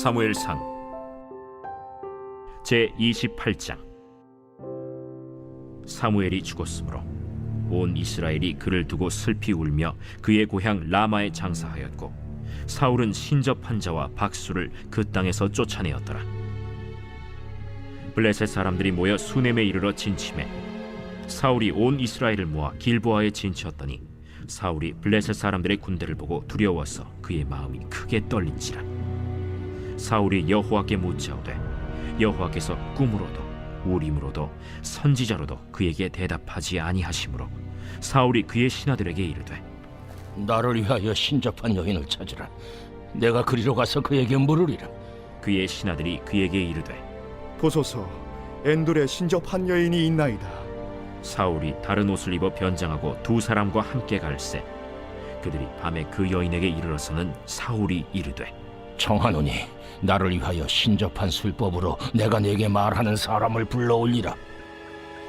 사무엘상 제28장. 사무엘이 죽었으므로 온 이스라엘이 그를 두고 슬피 울며 그의 고향 라마에 장사하였고, 사울은 신접한 자와 박수를 그 땅에서 쫓아내었더라. 블레셋 사람들이 모여 수넴에 이르러 진침해 사울이 온 이스라엘을 모아 길보아에 진치었더니, 사울이 블레셋 사람들의 군대를 보고 두려워서 그의 마음이 크게 떨린지라. 사울이 여호와께 묻자오되 여호와께서 꿈으로도 우림으로도 선지자로도 그에게 대답하지 아니하시므로 사울이 그의 신하들에게 이르되, 나를 위하여 신접한 여인을 찾으라. 내가 그리로 가서 그에게 물으리라. 그의 신하들이 그에게 이르되, 보소서, 엔돌에 신접한 여인이 있나이다. 사울이 다른 옷을 입어 변장하고 두 사람과 함께 갈새 그들이 밤에 그 여인에게 이르러서는 사울이 이르되, 청하노니 나를 위하여 신접한 술법으로 내가 네게 말하는 사람을 불러올리라.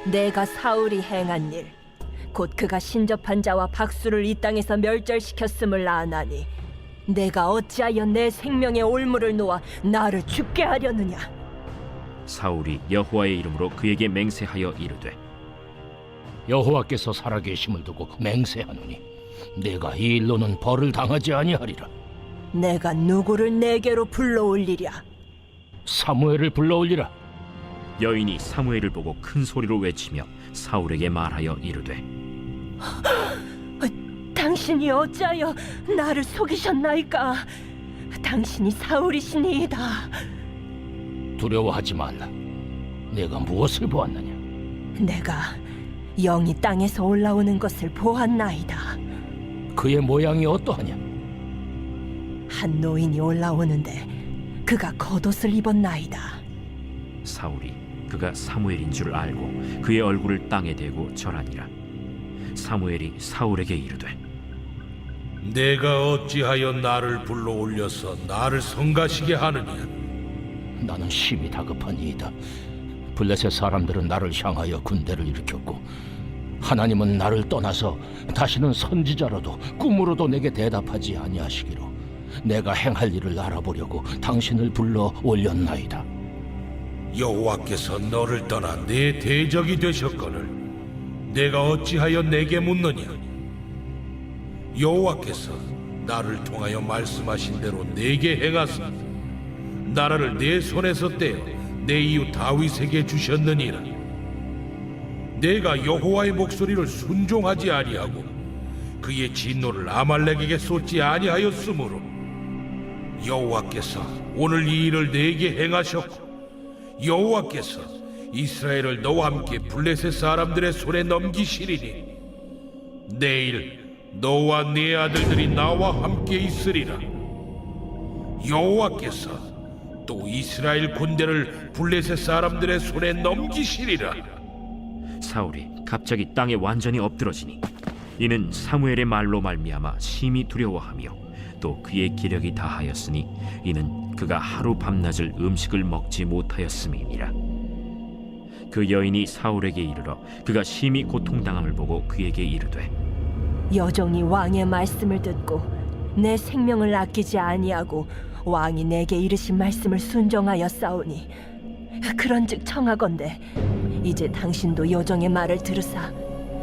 내가 사울이 행한 일, 곧 그가 신접한 자와 박수를 이 땅에서 멸절시켰음을 아나니 내가 어찌하여 내 생명의 올무를 놓아 나를 죽게 하려느냐. 사울이 여호와의 이름으로 그에게 맹세하여 이르되, 여호와께서 살아계심을 두고 맹세하노니 내가 이 일로는 벌을 당하지 아니하리라. 내가 누구를 내게로 불러올리랴. 사무엘을 불러올리라. 여인이 사무엘을 보고 큰 소리로 외치며 사울에게 말하여 이르되, 당신이 어찌하여 나를 속이셨나이까. 당신이 사울이시니이다. 두려워하지 말라. 내가 무엇을 보았느냐? 내가 영이 땅에서 올라오는 것을 보았나이다. 그의 모양이 어떠하냐? 한 노인이 올라오는데 그가 겉옷을 입었나이다. 사울이 그가 사무엘인 줄 알고 그의 얼굴을 땅에 대고 절하니라. 사무엘이 사울에게 이르되, 내가 어찌하여 나를 불러올려서 나를 성가시게 하느냐? 나는 심히 다급하니이다. 블레셋 사람들은 나를 향하여 군대를 일으켰고, 하나님은 나를 떠나서 다시는 선지자로도 꿈으로도 내게 대답하지 아니하시기로 내가 행할 일을 알아보려고 당신을 불러 올렸나이다. 여호와께서 너를 떠나 내 대적이 되셨거늘 내가 어찌하여 내게 묻느냐? 여호와께서 나를 통하여 말씀하신 대로 내게 행하사 나라를 내 손에서 떼어 내 이웃 다윗에게 주셨느니라. 내가 여호와의 목소리를 순종하지 아니하고 그의 진노를 아말렉에게 쏟지 아니하였으므로 여호와께서 오늘 이 일을 내게 행하셨고, 여호와께서 이스라엘을 너와 함께 블레셋 사람들의 손에 넘기시리니 내일 너와 네 아들들이 나와 함께 있으리라. 여호와께서 또 이스라엘 군대를 블레셋 사람들의 손에 넘기시리라. 사울이 갑자기 땅에 완전히 엎드러지니 이는 사무엘의 말로 말미암아 심히 두려워하며 또 그의 기력이 다하였으니 이는 그가 하루 밤낮을 음식을 먹지 못하였음이니라. 그 여인이 사울에게 이르러 그가 심히 고통당함을 보고 그에게 이르되, 여종이 왕의 말씀을 듣고 내 생명을 아끼지 아니하고 왕이 내게 이르신 말씀을 순종하여 싸우니, 그런즉 청하건대 이제 당신도 여종의 말을 들으사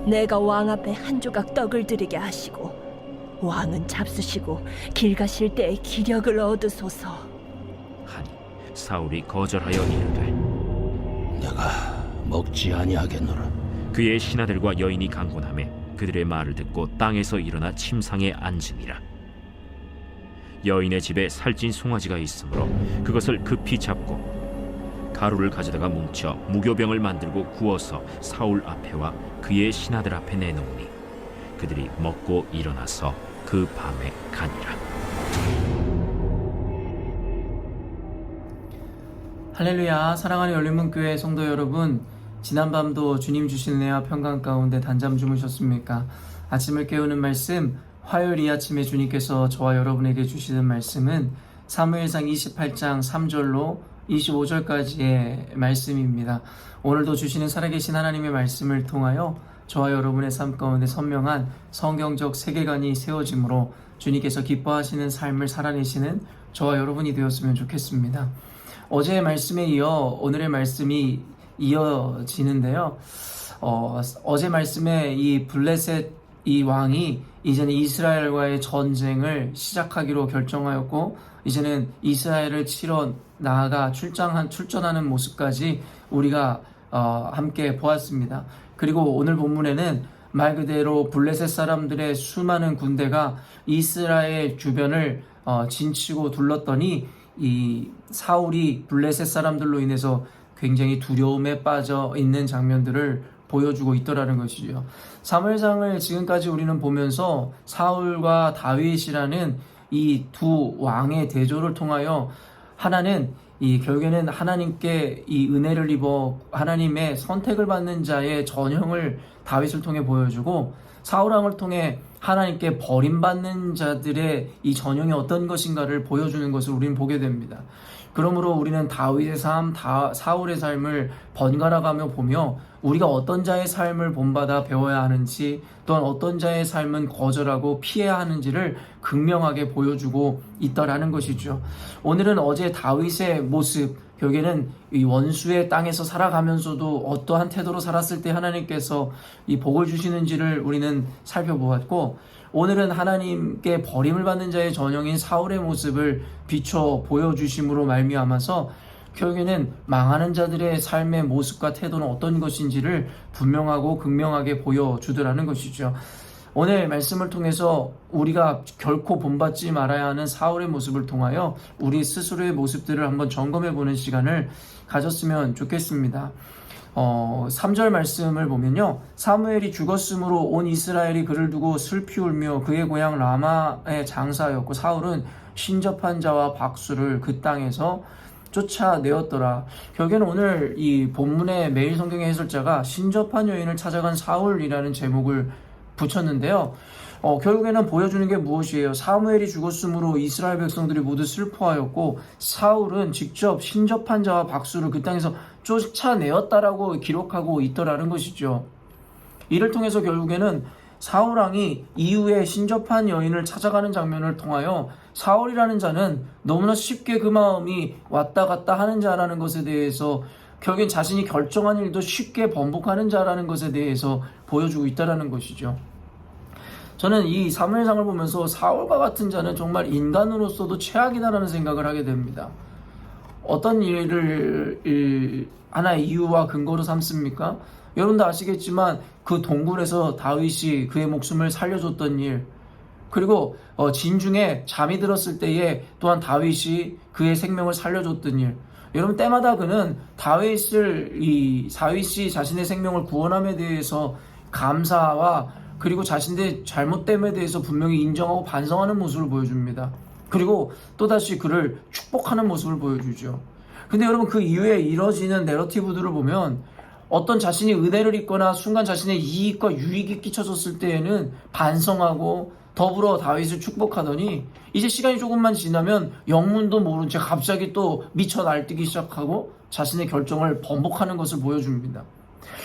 내가 왕 앞에 한 조각 떡을 드리게 하시고 왕은 잡수시고 길 가실 때에 기력을 얻으소서 하니 사울이 거절하여 이르되, 내가 먹지 아니하겠노라. 그의 신하들과 여인이 강권하며 그들의 말을 듣고 땅에서 일어나 침상에 앉으니라. 여인의 집에 살찐 송아지가 있으므로 그것을 급히 잡고 가루를 가져다가 뭉쳐 무교병을 만들고 구워서 사울 앞에와 그의 신하들 앞에 내놓으니 그들이 먹고 일어나서 그 밤에 가니라. 할렐루야. 사랑하는 열린문교회 성도 여러분, 지난밤도 주님 주신 은혜와 평강 가운데 단잠 주무셨습니까? 아침을 깨우는 말씀, 화요일 이 아침에 주님께서 저와 여러분에게 주시는 말씀은 사무엘상 28장 3절로 25절까지의 말씀입니다. 오늘도 주시는 살아계신 하나님의 말씀을 통하여 저와 여러분의 삶 가운데 선명한 성경적 세계관이 세워지므로 주님께서 기뻐하시는 삶을 살아내시는 저와 여러분이 되었으면 좋겠습니다. 어제의 말씀에 이어 오늘의 말씀이 이어지는데요. 어제 말씀에 이 블레셋 이 왕이 이제는 이스라엘과의 전쟁을 시작하기로 결정하였고, 이제는 이스라엘을 치러 나아가 출전하는 모습까지 우리가 함께 보았습니다. 그리고 오늘 본문에는 말 그대로 블레셋 사람들의 수많은 군대가 이스라엘 주변을 진치고 둘렀더니 이 사울이 블레셋 사람들로 인해서 굉장히 두려움에 빠져 있는 장면들을 보여주고 있더라는 것이죠. 사무엘상을 지금까지 우리는 보면서 사울과 다윗이라는 이 두 왕의 대조를 통하여 하나는 결국에는 하나님께 이 은혜를 입어 하나님의 선택을 받는 자의 전형을 다윗을 통해 보여주고, 사울 왕을 통해 하나님께 버림받는 자들의 이 전형이 어떤 것인가를 보여주는 것을 우리는 보게 됩니다. 그러므로 우리는 다윗의 삶, 사울의 삶을 번갈아가며 보며 우리가 어떤 자의 삶을 본받아 배워야 하는지, 또한 어떤 자의 삶은 거절하고 피해야 하는지를 극명하게 보여주고 있더라는 것이죠. 오늘은 어제 다윗의 모습, 결국에는 이 원수의 땅에서 살아가면서도 어떠한 태도로 살았을 때 하나님께서 이 복을 주시는지를 우리는 살펴보았고, 오늘은 하나님께 버림을 받는 자의 전형인 사울의 모습을 비춰 보여주심으로 말미암아서 결국에는 망하는 자들의 삶의 모습과 태도는 어떤 것인지를 분명하고 극명하게 보여주더라는 것이죠. 오늘 말씀을 통해서 우리가 결코 본받지 말아야 하는 사울의 모습을 통하여 우리 스스로의 모습들을 한번 점검해보는 시간을 가졌으면 좋겠습니다. 3절 말씀을 보면요, 사무엘이 죽었으므로 온 이스라엘이 그를 두고 슬피 울며 그의 고향 라마에 장사하였고, 사울은 신접한 자와 박수를 그 땅에서 쫓아내었더라. 결국에는 오늘 이 본문의 매일 성경의 해설자가 신접한 여인을 찾아간 사울이라는 제목을 붙였는데요. 결국에는 보여주는 게 무엇이에요? 사무엘이 죽었으므로 이스라엘 백성들이 모두 슬퍼하였고, 사울은 직접 신접한 자와 박수를 그 땅에서 쫓아내었다라고 기록하고 있더라는 것이죠. 이를 통해서 결국에는 사울 왕이 이후에 신접한 여인을 찾아가는 장면을 통하여 사울이라는 자는 너무나 쉽게 그 마음이 왔다 갔다 하는 자라는 것에 대해서, 결국엔 자신이 결정한 일도 쉽게 번복하는 자라는 것에 대해서 보여주고 있다는 것이죠. 저는 이 사무엘상을 보면서 사울과 같은 자는 정말 인간으로서도 최악이다라는 생각을 하게 됩니다. 어떤 일을 하나의 이유와 근거로 삼습니까? 여러분도 아시겠지만 그 동굴에서 다윗이 그의 목숨을 살려줬던 일, 그리고 진중에 잠이 들었을 때에 또한 다윗이 그의 생명을 살려줬던 일, 여러분 때마다 그는 다윗이 자신의 생명을 구원함에 대해서 감사와 그리고 자신의 잘못됨에 대해서 분명히 인정하고 반성하는 모습을 보여줍니다. 그리고 또다시 그를 축복하는 모습을 보여주죠. 근데 여러분 그 이후에 이뤄지는 내러티브들을 보면 어떤 자신이 은혜를 입거나 순간 자신의 이익과 유익이 끼쳐졌을 때에는 반성하고 더불어 다윗을 축복하더니, 이제 시간이 조금만 지나면 영문도 모른 채 갑자기 또 미쳐 날뛰기 시작하고 자신의 결정을 번복하는 것을 보여줍니다.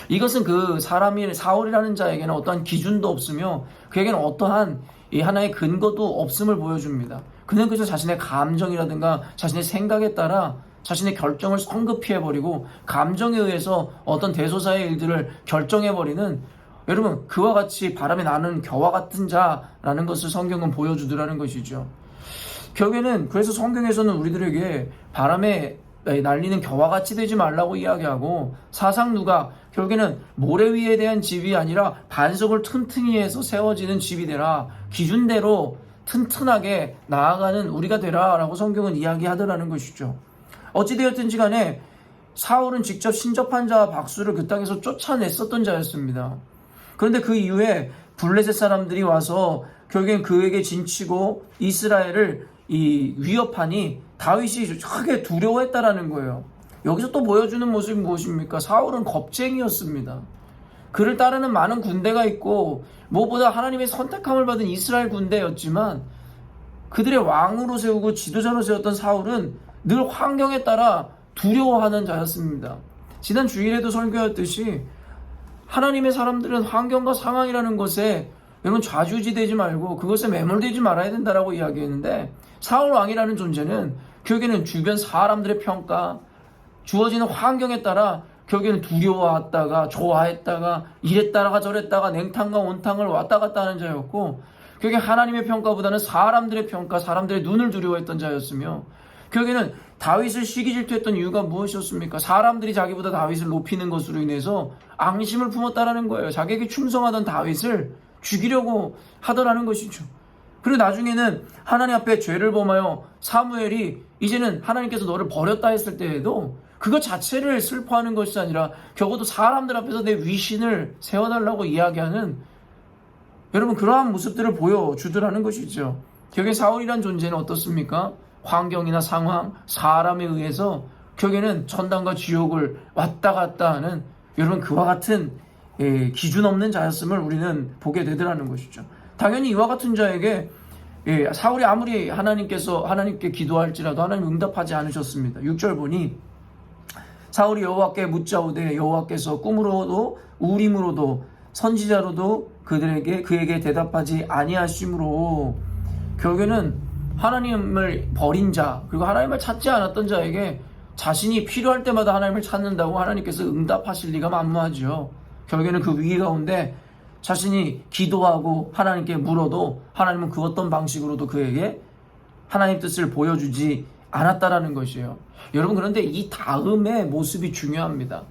이것은 그 사람이 사울이라는 자에게는 어떠한 기준도 없으며 그에게는 어떠한 하나의 근거도 없음을 보여줍니다. 그는 그저 자신의 감정이라든가 자신의 생각에 따라 자신의 결정을 성급히해버리고 감정에 의해서 어떤 대소사의 일들을 결정해버리는, 여러분 그와 같이 바람에 나는 겨와 같은 자라는 것을 성경은 보여주더라는 것이죠. 결국에는 그래서 성경에서는 우리들에게 바람에 날리는 겨와 같이 되지 말라고 이야기하고, 사상 누가 결국에는 모래 위에 대한 집이 아니라 반석을 튼튼히 해서 세워지는 집이 되라, 기준대로 튼튼하게 나아가는 우리가 되라 라고 성경은 이야기하더라는 것이죠. 어찌되었든지 간에 사울은 직접 신접한 자와 박수를 그 땅에서 쫓아냈었던 자였습니다. 그런데 그 이후에 블레셋 사람들이 와서 결국엔 그에게 진치고 이스라엘을 위협하니 다윗이 크게 두려워했다라는 거예요. 여기서 또 보여주는 모습이 무엇입니까? 사울은 겁쟁이였습니다. 그를 따르는 많은 군대가 있고 무엇보다 하나님의 선택함을 받은 이스라엘 군대였지만, 그들의 왕으로 세우고 지도자로 세웠던 사울은 늘 환경에 따라 두려워하는 자였습니다. 지난 주일에도 설교했듯이 하나님의 사람들은 환경과 상황이라는 것에 여러분 좌지우지되지 말고 그것에 매몰되지 말아야 된다라고 이야기했는데, 사울 왕이라는 존재는 결국에는 주변 사람들의 평가, 주어지는 환경에 따라 결국에는 두려워했다가 좋아했다가 이랬다가 저랬다가 냉탕과 온탕을 왔다 갔다 하는 자였고, 결국에 하나님의 평가보다는 사람들의 평가, 사람들의 눈을 두려워했던 자였으며, 결국에는 다윗을 시기 질투했던 이유가 무엇이었습니까? 사람들이 자기보다 다윗을 높이는 것으로 인해서 앙심을 품었다라는 거예요. 자기에게 충성하던 다윗을 죽이려고 하더라는 것이죠. 그리고 나중에는 하나님 앞에 죄를 범하여 사무엘이 이제는 하나님께서 너를 버렸다 했을 때에도 그것 자체를 슬퍼하는 것이 아니라 적어도 사람들 앞에서 내 위신을 세워달라고 이야기하는, 여러분, 그러한 모습들을 보여주더라는 것이죠. 결국에 사울이란 존재는 어떻습니까? 환경이나 상황, 사람에 의해서 결국에는 천당과 지옥을 왔다 갔다 하는, 여러분, 그와 같은 기준 없는 자였음을 우리는 보게 되더라는 것이죠. 당연히 이와 같은 자에게 사울이 아무리 하나님께 기도할지라도 하나님 응답하지 않으셨습니다. 6절 보니 사울이 여호와께 묻자오되 여호와께서 꿈으로도 우림으로도 선지자로도 그에게 대답하지 아니하심으로, 결국에는 하나님을 버린 자, 그리고 하나님을 찾지 않았던 자에게 자신이 필요할 때마다 하나님을 찾는다고 하나님께서 응답하실 리가 만무하죠. 결국에는 그 위기 가운데 자신이 기도하고 하나님께 물어도 하나님은 그 어떤 방식으로도 그에게 하나님 뜻을 보여주지 않았다라는 것이에요. 여러분, 그런데 이 다음의 모습이 중요합니다.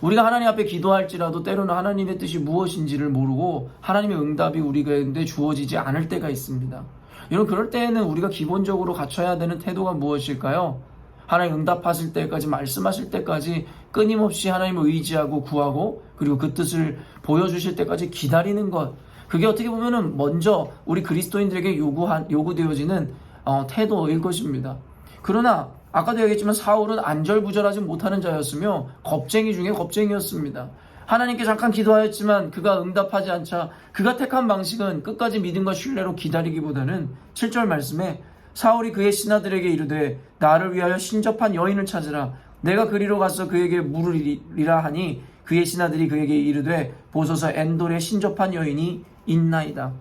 우리가 하나님 앞에 기도할지라도 때로는 하나님의 뜻이 무엇인지를 모르고 하나님의 응답이 우리 가운데 주어지지 않을 때가 있습니다. 여러분, 그럴 때에는 우리가 기본적으로 갖춰야 되는 태도가 무엇일까요? 하나님 응답하실 때까지, 말씀하실 때까지 끊임없이 하나님을 의지하고 구하고, 그리고 그 뜻을 보여주실 때까지 기다리는 것. 그게 어떻게 보면은 먼저 우리 그리스도인들에게 요구되어지는 태도일 것입니다. 그러나 아까도 얘기했지만 사울은 안절부절하지 못하는 자였으며 겁쟁이 중에 겁쟁이였습니다. 하나님께 잠깐 기도하였지만 그가 응답하지 않자 그가 택한 방식은 끝까지 믿음과 신뢰로 기다리기보다는 7절 말씀에 사울이 그의 신하들에게 이르되 나를 위하여 신접한 여인을 찾으라. 내가 그리로 가서 그에게 물으리라 하니 그의 신하들이 그에게 이르되 보소서 엔돌에 신접한 여인이 있나이다.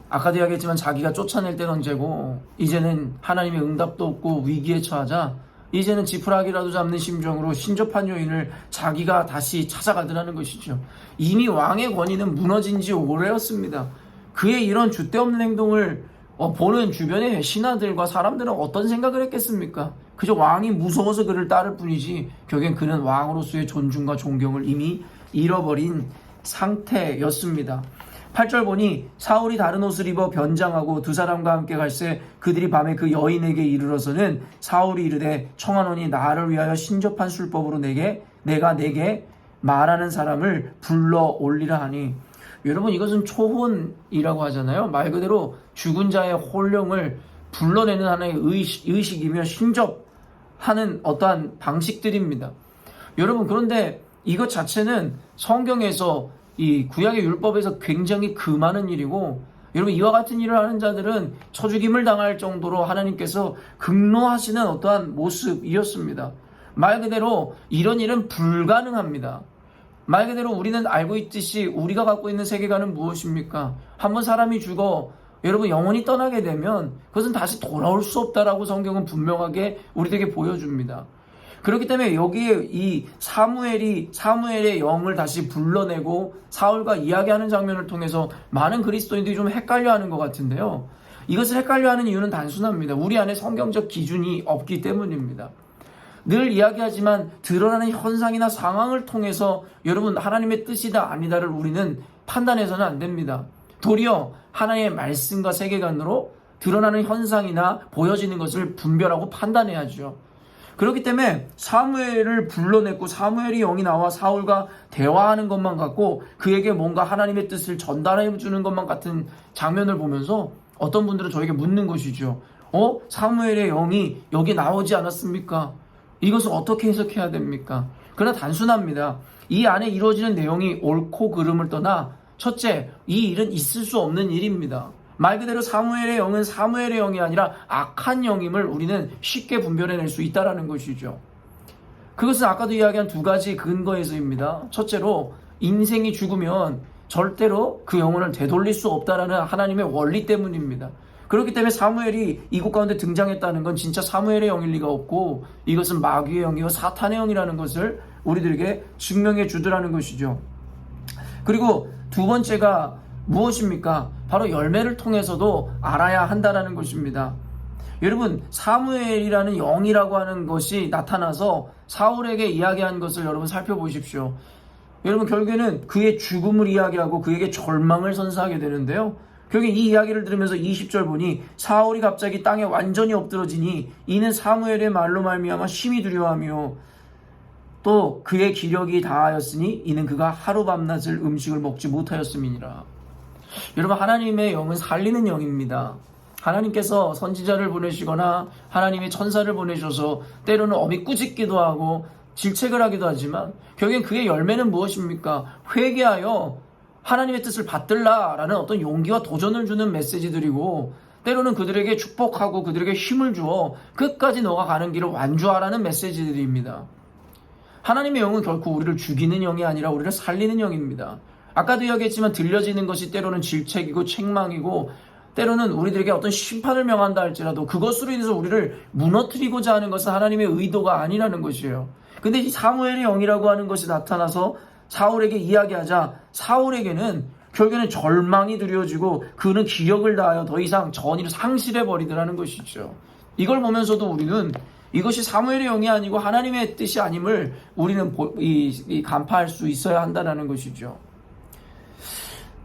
아까도 이야기했지만 자기가 쫓아낼 때는 언제고 이제는 하나님의 응답도 없고 위기에 처하자 이제는 지푸라기라도 잡는 심정으로 신접한 여인을 자기가 다시 찾아가더라는 것이죠. 이미 왕의 권위는 무너진 지 오래였습니다. 그의 이런 줏대없는 행동을 보는 주변의 신하들과 사람들은 어떤 생각을 했겠습니까? 그저 왕이 무서워서 그를 따를 뿐이지 결국엔 그는 왕으로서의 존중과 존경을 이미 잃어버린 상태였습니다. 8절 보니 사울이 다른 옷을 입어 변장하고 두 사람과 함께 갈새 그들이 밤에 그 여인에게 이르러서는 사울이 이르되 청하노니 나를 위하여 신접한 술법으로 내가 내게 말하는 사람을 불러 올리라 하니, 여러분, 이것은 초혼이라고 하잖아요. 말 그대로 죽은 자의 혼령을 불러내는 하나의 의식이며 신접하는 어떠한 방식들입니다. 여러분, 그런데 이것 자체는 성경에서 이 구약의 율법에서 굉장히 금하는 일이고, 여러분, 이와 같은 일을 하는 자들은 쳐죽임을 당할 정도로 하나님께서 극노하시는 어떠한 모습이었습니다. 말 그대로 이런 일은 불가능합니다. 말 그대로 우리는 알고 있듯이 우리가 갖고 있는 세계관은 무엇입니까? 한번 사람이 죽어 여러분 영원히 떠나게 되면 그것은 다시 돌아올 수 없다라고 성경은 분명하게 우리에게 보여줍니다. 그렇기 때문에 여기에 이 사무엘의 영을 다시 불러내고 사울과 이야기하는 장면을 통해서 많은 그리스도인들이 좀 헷갈려하는 것 같은데요. 이것을 헷갈려하는 이유는 단순합니다. 우리 안에 성경적 기준이 없기 때문입니다. 늘 이야기하지만 드러나는 현상이나 상황을 통해서 여러분 하나님의 뜻이다 아니다를 우리는 판단해서는 안 됩니다. 도리어 하나님의 말씀과 세계관으로 드러나는 현상이나 보여지는 것을 분별하고 판단해야죠. 그렇기 때문에 사무엘을 불러냈고 사무엘이 영이 나와 사울과 대화하는 것만 같고 그에게 뭔가 하나님의 뜻을 전달해 주는 것만 같은 장면을 보면서 어떤 분들은 저에게 묻는 것이죠. 사무엘의 영이 여기 나오지 않았습니까? 이것을 어떻게 해석해야 됩니까? 그러나 단순합니다. 이 안에 이루어지는 내용이 옳고 그름을 떠나 첫째, 이 일은 있을 수 없는 일입니다. 말 그대로 사무엘의 영은 사무엘의 영이 아니라 악한 영임을 우리는 쉽게 분별해낼 수 있다는 것이죠. 그것은 아까도 이야기한 두 가지 근거에서입니다. 첫째로 인생이 죽으면 절대로 그 영혼을 되돌릴 수 없다라는 하나님의 원리 때문입니다. 그렇기 때문에 사무엘이 이곳 가운데 등장했다는 건 진짜 사무엘의 영일 리가 없고 이것은 마귀의 영이요 사탄의 영이라는 것을 우리들에게 증명해 주더라는 것이죠. 그리고 두 번째가 무엇입니까? 바로 열매를 통해서도 알아야 한다는 것입니다. 여러분, 사무엘이라는 영이라고 하는 것이 나타나서 사울에게 이야기한 것을 여러분 살펴보십시오. 여러분, 결국에는 그의 죽음을 이야기하고 그에게 절망을 선사하게 되는데요. 결국에 이 이야기를 들으면서 20절 보니 사울이 갑자기 땅에 완전히 엎드러지니 이는 사무엘의 말로 말미암아 심히 두려워하며 또 그의 기력이 다하였으니 이는 그가 하루 밤낮을 음식을 먹지 못하였음이니라. 여러분, 하나님의 영은 살리는 영입니다. 하나님께서 선지자를 보내시거나 하나님의 천사를 보내셔서 때로는 어미 꾸짖기도 하고 질책을 하기도 하지만 결국엔 그의 열매는 무엇입니까? 회개하여 하나님의 뜻을 받들라라는 어떤 용기와 도전을 주는 메시지들이고 때로는 그들에게 축복하고 그들에게 힘을 주어 끝까지 너가 가는 길을 완주하라는 메시지들입니다. 하나님의 영은 결코 우리를 죽이는 영이 아니라 우리를 살리는 영입니다. 아까도 이야기했지만 들려지는 것이 때로는 질책이고 책망이고 때로는 우리들에게 어떤 심판을 명한다 할지라도 그것으로 인해서 우리를 무너뜨리고자 하는 것은 하나님의 의도가 아니라는 것이에요. 근데 이 사무엘의 영이라고 하는 것이 나타나서 사울에게 이야기하자 사울에게는 결국에는 절망이 두려워지고 그는 기력을 다하여 더 이상 전의를 상실해버리더라는 것이죠. 이걸 보면서도 우리는 이것이 사무엘의 영이 아니고 하나님의 뜻이 아님을 우리는 간파할 수 있어야 한다는 것이죠.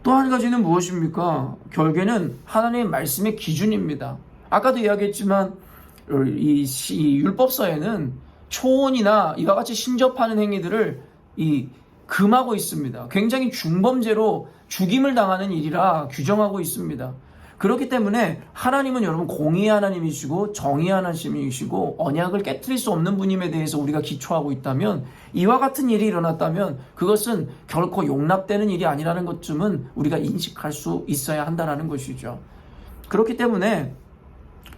또 한 가지는 무엇입니까? 결국에는 하나님의 말씀의 기준입니다. 아까도 이야기했지만 이 율법서에는 초혼이나 이와 같이 신접하는 행위들을 금하고 있습니다. 굉장히 중범죄로 죽임을 당하는 일이라 규정하고 있습니다. 그렇기 때문에 하나님은 여러분 공의의 하나님이시고 정의의 하나님이시고 언약을 깨트릴 수 없는 분임에 대해서 우리가 기초하고 있다면 이와 같은 일이 일어났다면 그것은 결코 용납되는 일이 아니라는 것쯤은 우리가 인식할 수 있어야 한다는 것이죠. 그렇기 때문에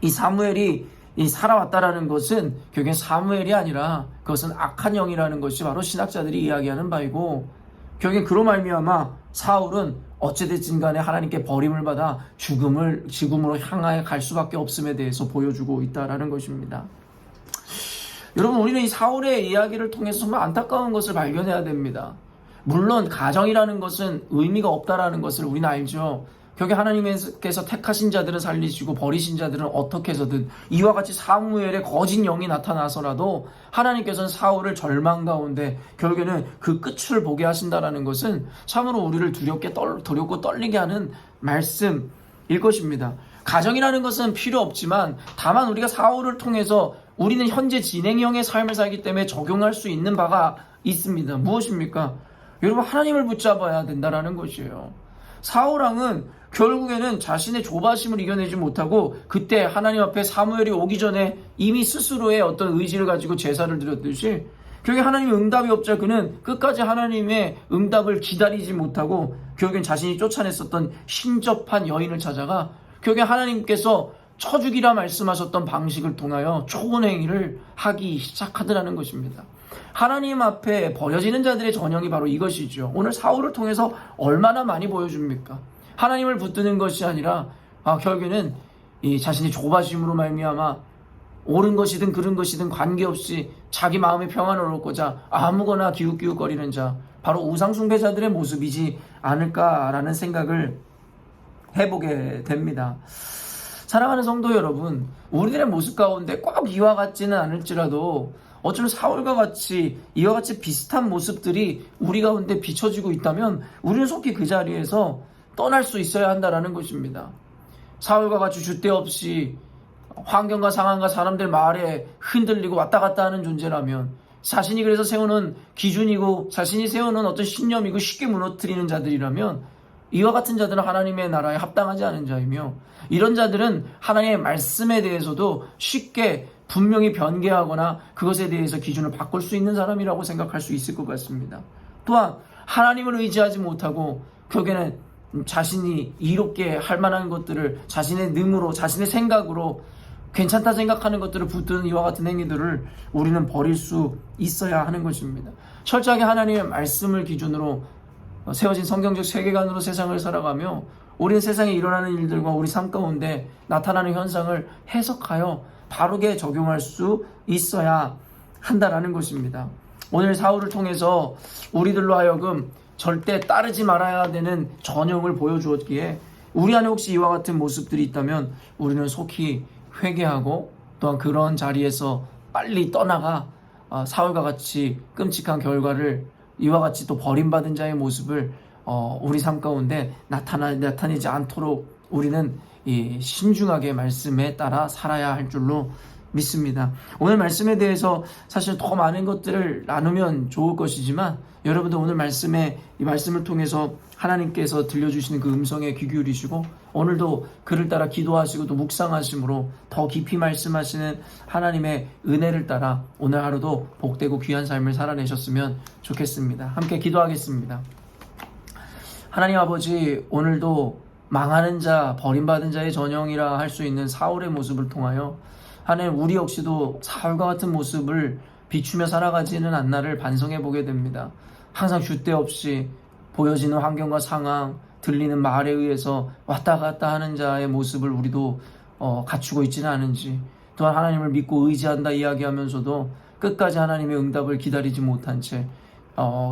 이 사무엘이 살아왔다라는 것은 결국엔 사무엘이 아니라 그것은 악한 영이라는 것이 바로 신학자들이 이야기하는 바이고 결국엔 그로 말미암아 사울은 어찌됐든 간에 하나님께 버림을 받아 죽음으로 향하여 갈 수밖에 없음에 대해서 보여주고 있다는 것입니다. 여러분, 우리는 이 사울의 이야기를 통해서 정말 안타까운 것을 발견해야 됩니다. 물론 가정이라는 것은 의미가 없다라는 것을 우리는 알죠. 결국 하나님께서 택하신 자들은 살리시고 버리신 자들은 어떻게 해서든 이와 같이 사무엘의 거짓 영이 나타나서라도 하나님께서는 사울을 절망 가운데 결국에는 그 끝을 보게 하신다는 것은 참으로 우리를 두렵고 떨리게 하는 말씀일 것입니다. 가정이라는 것은 필요 없지만 다만 우리가 사울을 통해서 우리는 현재 진행형의 삶을 살기 때문에 적용할 수 있는 바가 있습니다. 무엇입니까? 여러분, 하나님을 붙잡아야 된다는 것이에요. 사울왕은 결국에는 자신의 조바심을 이겨내지 못하고 그때 하나님 앞에 사무엘이 오기 전에 이미 스스로의 어떤 의지를 가지고 제사를 드렸듯이 결국에 하나님의 응답이 없자 그는 끝까지 하나님의 응답을 기다리지 못하고 결국엔 자신이 쫓아냈었던 신접한 여인을 찾아가 결국에 하나님께서 쳐주기라 말씀하셨던 방식을 통하여 초혼행위를 하기 시작하더라는 것입니다. 하나님 앞에 버려지는 자들의 전형이 바로 이것이죠. 오늘 사울을 통해서 얼마나 많이 보여줍니까? 하나님을 붙드는 것이 아니라 결국에는 이 자신의 조바심으로 말미암아 옳은 것이든 그른 것이든 관계없이 자기 마음의 평안을 얻고자 아무거나 기웃기웃거리는 자, 바로 우상숭배자들의 모습이지 않을까라는 생각을 해보게 됩니다. 사랑하는 성도 여러분, 우리들의 모습 가운데 꼭 이와 같지는 않을지라도 어쩌면 사울과 같이 이와 같이 비슷한 모습들이 우리 가운데 비춰지고 있다면 우리는 속히 그 자리에서 떠날 수 있어야 한다는 것입니다. 사울과 같이 줏대 없이 환경과 상황과 사람들 말에 흔들리고 왔다 갔다 하는 존재라면 자신이 그래서 세우는 기준이고 자신이 세우는 어떤 신념이고 쉽게 무너뜨리는 자들이라면 이와 같은 자들은 하나님의 나라에 합당하지 않은 자이며 이런 자들은 하나님의 말씀에 대해서도 쉽게 분명히 변개하거나 그것에 대해서 기준을 바꿀 수 있는 사람이라고 생각할 수 있을 것 같습니다. 또한 하나님을 의지하지 못하고 결국에는 자신이 이롭게 할 만한 것들을 자신의 능으로 자신의 생각으로 괜찮다 생각하는 것들을 붙드는 이와 같은 행위들을 우리는 버릴 수 있어야 하는 것입니다. 철저하게 하나님의 말씀을 기준으로 세워진 성경적 세계관으로 세상을 살아가며 우리는 세상에 일어나는 일들과 우리 삶 가운데 나타나는 현상을 해석하여 바르게 적용할 수 있어야 한다라는 것입니다. 오늘 사울을 통해서 우리들로 하여금 절대 따르지 말아야 되는 전형을 보여주었기에 우리 안에 혹시 이와 같은 모습들이 있다면 우리는 속히 회개하고 또한 그런 자리에서 빨리 떠나가 사울과 같이 끔찍한 결과를 이와 같이 또 버림받은 자의 모습을 우리 삶 가운데 나타내지 않도록 우리는 이 신중하게 말씀에 따라 살아야 할 줄로 믿습니다. 오늘 말씀에 대해서 사실 더 많은 것들을 나누면 좋을 것이지만 여러분들 오늘 이 말씀을 통해서 하나님께서 들려주시는 그 음성에 귀 기울이시고 오늘도 그를 따라 기도하시고 또 묵상하심으로 더 깊이 말씀하시는 하나님의 은혜를 따라 오늘 하루도 복되고 귀한 삶을 살아내셨으면 좋겠습니다. 함께 기도하겠습니다. 하나님 아버지, 오늘도 망하는 자, 버림받은 자의 전형이라 할 수 있는 사울의 모습을 통하여 하나님, 우리 역시도 사울과 같은 모습을 비추며 살아가지는 않나를 반성해 보게 됩니다. 항상 줏대 없이 보여지는 환경과 상황, 들리는 말에 의해서 왔다 갔다 하는 자의 모습을 우리도 갖추고 있지는 않은지, 또한 하나님을 믿고 의지한다 이야기하면서도 끝까지 하나님의 응답을 기다리지 못한 채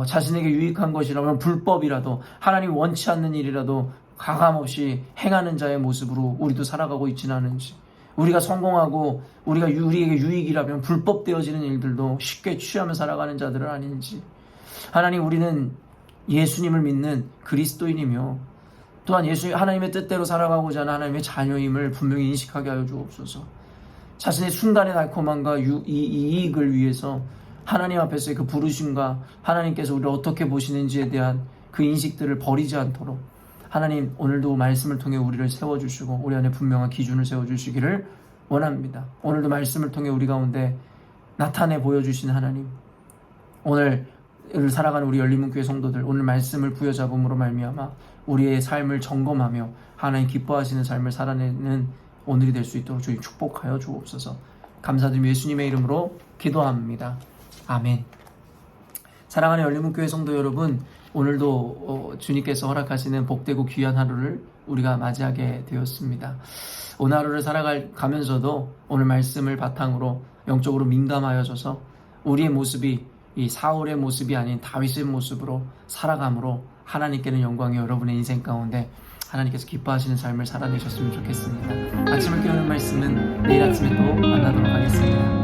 자신에게 유익한 것이라면 불법이라도 하나님이 원치 않는 일이라도 가감없이 행하는 자의 모습으로 우리도 살아가고 있지는 않은지, 우리가 성공하고 우리에게 유익이라면 불법되어지는 일들도 쉽게 취하며 살아가는 자들은 아닌지, 하나님, 우리는 예수님을 믿는 그리스도인이며 또한 하나님의 뜻대로 살아가고자 하는 하나님의 자녀임을 분명히 인식하게 하여 주옵소서. 자신의 순간의 달콤함과 이익을 위해서 하나님 앞에서의 그 부르심과 하나님께서 우리를 어떻게 보시는지에 대한 그 인식들을 버리지 않도록 하나님, 오늘도 말씀을 통해 우리를 세워주시고 우리 안에 분명한 기준을 세워주시기를 원합니다. 오늘도 말씀을 통해 우리 가운데 나타내 보여주신 하나님, 오늘 살아가는 우리 열린문교회 성도들, 오늘 말씀을 부여잡음으로 말미암아 우리의 삶을 점검하며 하나님 기뻐하시는 삶을 살아내는 오늘이 될 수 있도록 주님 축복하여 주옵소서. 감사드리며 예수님의 이름으로 기도합니다. 아멘. 사랑하는 열린문교회 성도 여러분, 오늘도 주님께서 허락하시는 복되고 귀한 하루를 우리가 맞이하게 되었습니다. 오늘 하루를 살아가면서도 오늘 말씀을 바탕으로 영적으로 민감하여져서 우리의 모습이 이 사울의 모습이 아닌 다윗의 모습으로 살아감으로 하나님께는 영광이 여러분의 인생 가운데 하나님께서 기뻐하시는 삶을 살아내셨으면 좋겠습니다. 아침을 깨우는 말씀은 내일 아침에 또 만나도록 하겠습니다.